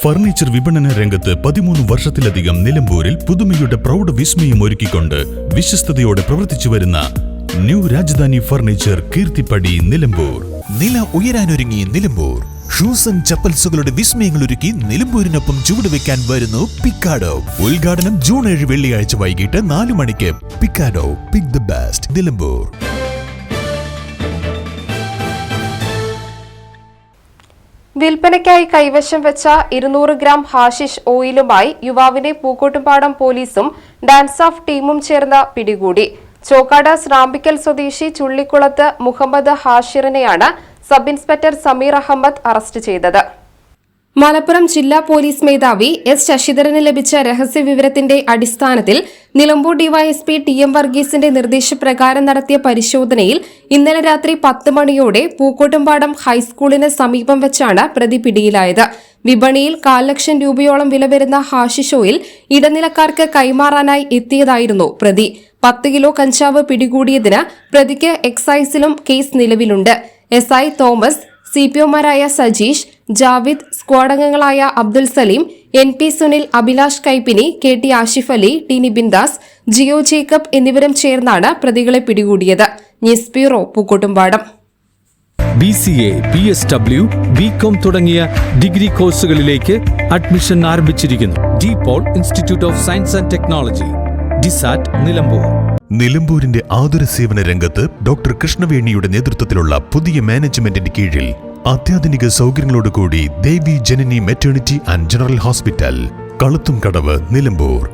Furniture വിപണന രംഗത്ത് 13 വർഷത്തിലധികം നിലമ്പൂരിൽ പുതുമയുടെ പ്രൗഢ വിസ്മയം ഒരുക്കിക്കൊണ്ട് വിശ്വസ്തയോടെ പ്രവർത്തിച്ചു വരുന്ന ന്യൂ രാജധാനി ഫർണിച്ചർ കീർത്തിപ്പടി നിലമ്പൂർ. നില ഉയരാനൊരുങ്ങി നിലമ്പൂർ. ഷൂസ് ആൻഡ് ചപ്പൽസുകളുടെ വിസ്മയങ്ങൾ ഒരുക്കി നിലമ്പൂരിനൊപ്പം ചുവടുവെക്കാൻ വരുന്നു പിക്കാഡോ. ഉദ്ഘാടനം ജൂൺ 7 വെള്ളിയാഴ്ച വൈകിട്ട് 4 മണിക്ക്. പിക്കാഡോ, പിക്ക് ദ ബെസ്റ്റ് നിലമ്പൂർ. വിൽപ്പനയ്ക്കായി കൈവശം വെച്ച 200 ഗ്രാം ഹാഷിഷ് ഓയിലുമായി യുവാവിനെ പൂക്കോട്ടുംപാടം പോലീസും ഡാൻസ് ഓഫ് ടീമും ചേർന്ന് പിടികൂടി. ചോക്കാട് സ്രാമ്പിക്കൽ സ്വദേശി ചുള്ളിക്കുളത്ത് മുഹമ്മദ് ഹാഷിറിനെയാണ് sub inspector Sameer Ahmed arrest ചെയ്തത്. മലപ്പുറം ജില്ലാ പോലീസ് മേധാവി എസ് ശശിധരന് ലഭിച്ച രഹസ്യവിവരത്തിന്റെ അടിസ്ഥാനത്തിൽ നിലമ്പൂർ ഡിവൈഎസ്പി ടി.എം. വർഗീസിന്റെ നിർദ്ദേശപ്രകാരം നടത്തിയ പരിശോധനയിൽ ഇന്നലെ രാത്രി 10 മണിയോടെ പൂക്കോട്ടുംപാടം ഹൈസ്കൂളിന് സമീപം വെച്ചാണ് പ്രതി പിടിയിലായത്. വിപണിയിൽ 4 ലക്ഷം രൂപയോളം വില വരുന്ന ഹാഷിഷ് ഓയിൽ ഇടനിലക്കാർക്ക് കൈമാറാനായി എത്തിയതായിരുന്നു പ്രതി. 10 കിലോ കഞ്ചാവ് പിടികൂടിയതിന് പ്രതിക്ക് എക്സൈസിലും കേസ് നിലവിലുണ്ട്. എസ്ഐ തോമസ്, സിപിഒമാരായ സജീഷ്, ജാവിദ്, സ്ക്വാഡംഗങ്ങളായ Abdul Saleem, NP Sunil, Abhilash Kaippini, KT Ashif Ali, T Nibin Das, Jio Jacob എന്നിവരും ചേർന്നാണ് പ്രതികളെ പിടികൂടിയത്. News bureau, Pookkottumpadam. BCA, PSW, BCom തുടങ്ങിയ ഡിഗ്രി കോഴ്സുകളിലേക്ക് അഡ്മിഷൻ ആരംഭിച്ചിരിക്കുന്നു. DPOL institute of science and technology, DSAT, Nilambur. നിലമ്പൂരിന്റെ ആതുര സേവന രംഗത്ത് ഡോക്ടർ കൃഷ്ണവേണിയുടെ നേതൃത്വത്തിലുള്ള പുതിയ മാനേജ്മെന്റിന്റെ കീഴിൽ അത്യാധുനിക സൗകര്യങ്ങളോടുകൂടി Devi Janani maternity and general hospital, Kaluthumkadavu, Nilambur.